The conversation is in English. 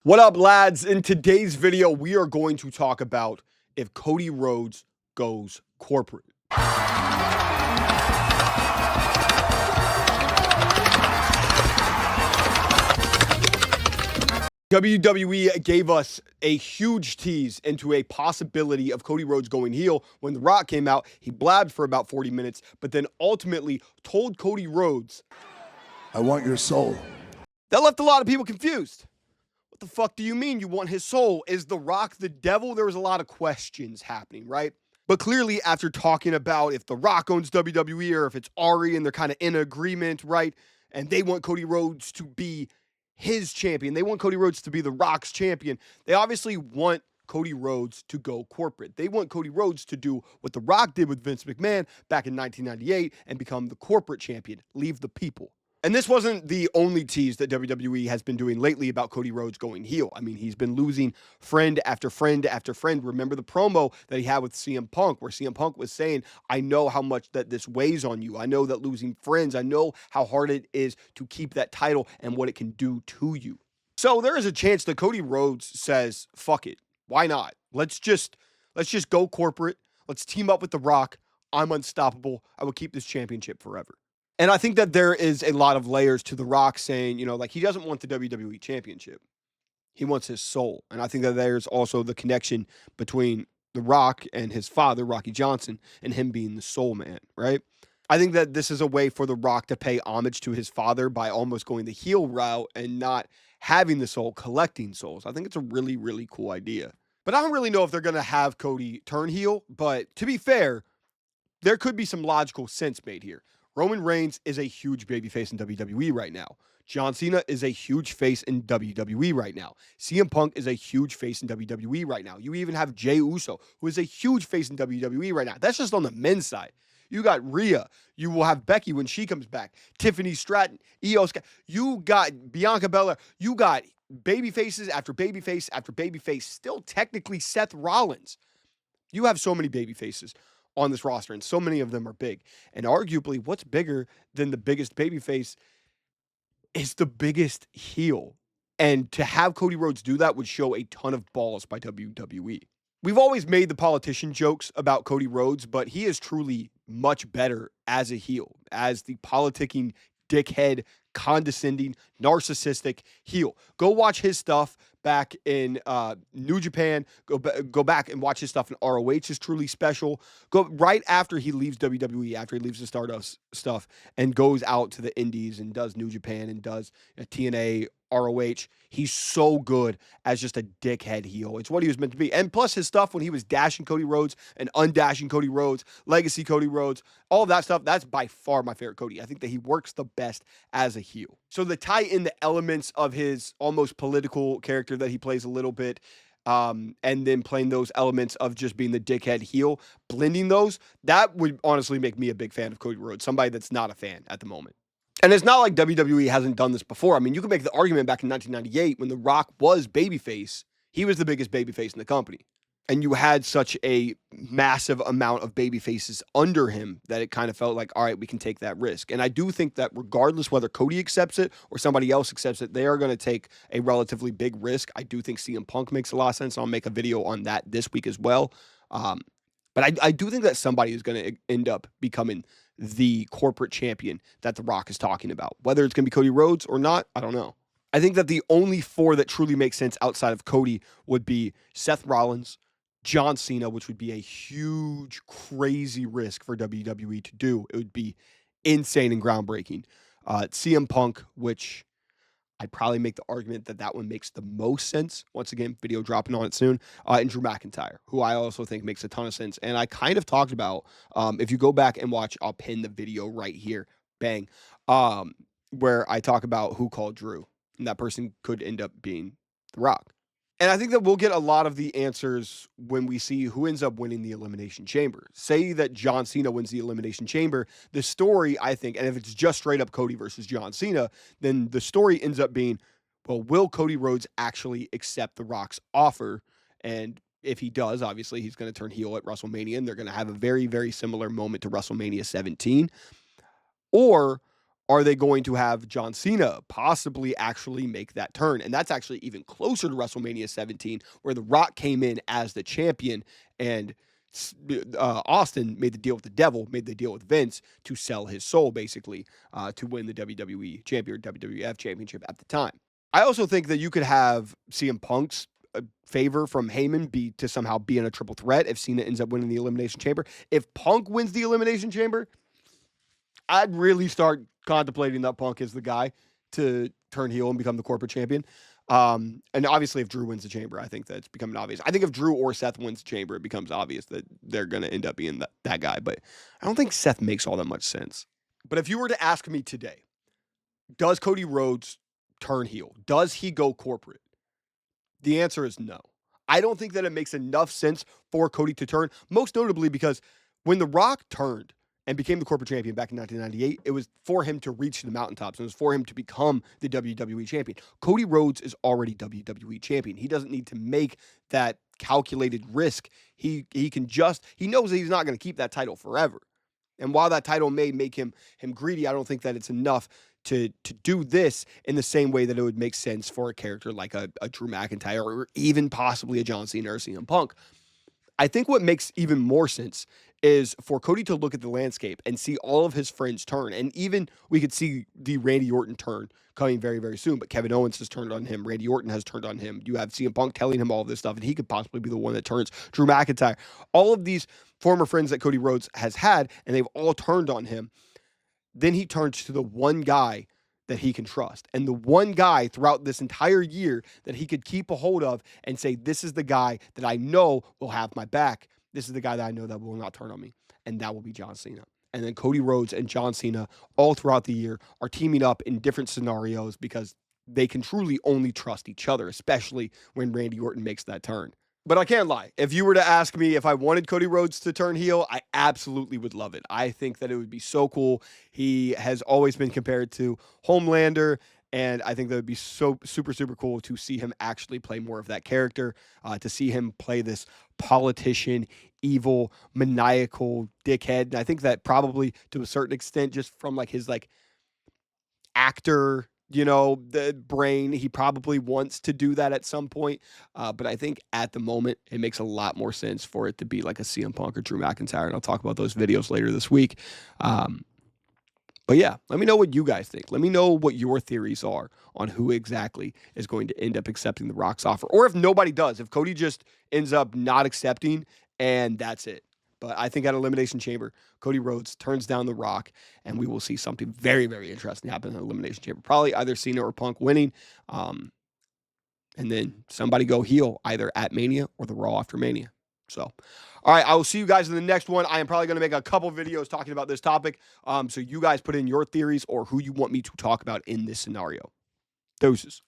What up, lads? In today's video, we are going to talk about if Cody Rhodes goes corporate. WWE gave us a huge tease into a possibility of Cody Rhodes going heel. When The Rock came out, he blabbed for about 40 minutes, but then ultimately told Cody Rhodes, "I want your soul." That left a lot of people confused. What the fuck do you mean you want his soul? Is The Rock the devil? There was a lot of questions happening, right? But clearly, after talking about if The Rock owns WWE or if it's Ari and they're kind of in agreement, right? And they want Cody Rhodes to be his champion. They want Cody Rhodes to be The Rock's champion. They obviously want Cody Rhodes to go corporate. They want Cody Rhodes to do what The Rock did with Vince McMahon back in 1998 and become the corporate champion, leave the people. And this wasn't the only tease that WWE has been doing lately about Cody Rhodes going heel. I mean, he's been losing friend after friend after friend. Remember the promo that he had with CM Punk, where CM Punk was saying, I know how much that this weighs on you. I know that losing friends, I know how hard it is to keep that title and what it can do to you. So there is a chance that Cody Rhodes says, fuck it. Why not? Let's just go corporate. Let's team up with The Rock. I'm unstoppable. I will keep this championship forever. And I think that there is a lot of layers to The Rock saying, like he doesn't want the WWE championship. He wants his soul. And I think that there's also the connection between The Rock and his father, Rocky Johnson, and him being the soul man, right? I think that this is a way for The Rock to pay homage to his father by almost going the heel route and not having the soul, collecting souls. I think it's a really, really cool idea. But I don't really know if they're going to have Cody turn heel. But to be fair, there could be some logical sense made here. Roman Reigns is a huge babyface in WWE right now. John Cena is a huge face in WWE right now. CM Punk is a huge face in WWE right now. You even have Jey Uso, who is a huge face in WWE right now. That's just on the men's side. You got Rhea. You will have Becky when she comes back. Tiffany Stratton, Io Sky. You got Bianca Belair. You got baby faces after baby face after baby face. Still technically Seth Rollins. You have so many baby faces on this roster, and so many of them are big. And arguably, what's bigger than the biggest babyface is the biggest heel. And to have Cody Rhodes do that would show a ton of balls by WWE. We've always made the politician jokes about Cody Rhodes, but he is truly much better as a heel, as the politicking, dickhead, condescending, narcissistic heel. Go watch his stuff back in New Japan. Go back and watch his stuff in ROH is truly special. Go right after he leaves WWE, after he leaves the Stardust stuff, and goes out to the Indies and does New Japan and does TNA, ROH. He's so good as just a dickhead heel. It's what he was meant to be. And plus his stuff when he was dashing Cody Rhodes and undashing Cody Rhodes, legacy Cody Rhodes, all of that stuff, that's by far my favorite Cody. I think that he works the best as a heel. So to tie in the elements of his almost political character that he plays a little bit, and then playing those elements of just being the dickhead heel, blending those, that would honestly make me a big fan of Cody Rhodes, somebody that's not a fan at the moment. And it's not like WWE hasn't done this before. I mean, you can make the argument back in 1998 when The Rock was babyface. He was the biggest babyface in the company. And you had such a massive amount of babyfaces under him that it kind of felt like, all right, we can take that risk. And I do think that regardless whether Cody accepts it or somebody else accepts it, they are going to take a relatively big risk. I do think CM Punk makes a lot of sense. I'll make a video on that this week as well. But I do think that somebody is going to end up becoming the corporate champion that The Rock is talking about. Whether it's going to be Cody Rhodes or not, I don't know. I think that the only four that truly make sense outside of Cody would be Seth Rollins, John Cena, which would be a huge, crazy risk for WWE to do. It would be insane and groundbreaking. CM Punk, which I'd probably make the argument that that one makes the most sense. Once again, video dropping on it soon. And Drew McIntyre, who I also think makes a ton of sense. And I kind of talked about, if you go back and watch, I'll pin the video right here, bang, where I talk about who called Drew. And that person could end up being The Rock. And I think that we'll get a lot of the answers when we see who ends up winning the Elimination Chamber. Say that John Cena wins the Elimination Chamber. The story, I think, and if it's just straight up Cody versus John Cena, then the story ends up being, well, will Cody Rhodes actually accept The Rock's offer? And if he does, obviously, he's going to turn heel at WrestleMania, and they're going to have a very, very similar moment to WrestleMania 17. Or Are they going to have John Cena possibly actually make that turn? And that's actually even closer to WrestleMania 17, where The Rock came in as the champion and Austin made the deal with the devil, made the deal with Vince to sell his soul, basically, to win the WWE champion or WWF championship at the time. I also think that you could have CM Punk's favor from Heyman be to somehow be in a triple threat if Cena ends up winning the Elimination Chamber. If Punk wins the Elimination Chamber, I'd really start contemplating that Punk is the guy to turn heel and become the corporate champion. And obviously, if Drew wins the Chamber, I think that's becoming obvious. I think if Drew or Seth wins the Chamber, it becomes obvious that they're going to end up being that guy. But I don't think Seth makes all that much sense. But if you were to ask me today, does Cody Rhodes turn heel? Does he go corporate? The answer is no. I don't think that it makes enough sense for Cody to turn, most notably because when The Rock turned and became the corporate champion back in 1998, it was for him to reach the mountaintops. And it was for him to become the WWE champion. Cody Rhodes is already WWE champion. He doesn't need to make that calculated risk. He knows that he's not going to keep that title forever. And while that title may make him greedy, I don't think that it's enough to do this in the same way that it would make sense for a character like a Drew McIntyre or even possibly a John Cena or CM Punk. I think what makes even more sense is for Cody to look at the landscape and see all of his friends turn. And even we could see the Randy Orton turn coming very, very soon. But Kevin Owens has turned on him. Randy Orton has turned on him. You have CM Punk telling him all of this stuff, and he could possibly be the one that turns. Drew McIntyre. All of these former friends that Cody Rhodes has had, and they've all turned on him. Then he turns to the one guy that he can trust. And the one guy throughout this entire year that he could keep a hold of and say, this is the guy that I know will have my back. This is the guy that I know that will not turn on me. And that will be John Cena. And then Cody Rhodes and John Cena all throughout the year are teaming up in different scenarios because they can truly only trust each other, especially when Randy Orton makes that turn. But I can't lie. If you were to ask me if I wanted Cody Rhodes to turn heel, I absolutely would love it. I think that it would be so cool. He has always been compared to Homelander, and I think that would be so super, super cool to see him actually play more of that character, to see him play this politician, evil, maniacal dickhead. And I think that probably to a certain extent, just from like his like actor, the brain, he probably wants to do that at some point. But I think at the moment, it makes a lot more sense for it to be like a CM Punk or Drew McIntyre. And I'll talk about those videos later this week. But yeah, let me know what you guys think. Let me know what your theories are on who exactly is going to end up accepting The Rock's offer. Or if nobody does, if Cody just ends up not accepting and that's it. But I think at Elimination Chamber, Cody Rhodes turns down The Rock, and we will see something very, very interesting happen in Elimination Chamber. Probably either Cena or Punk winning, and then somebody go heel either at Mania or the Raw after Mania. So, all right, I will see you guys in the next one. I am probably going to make a couple videos talking about this topic, so you guys put in your theories or who you want me to talk about in this scenario. Doses.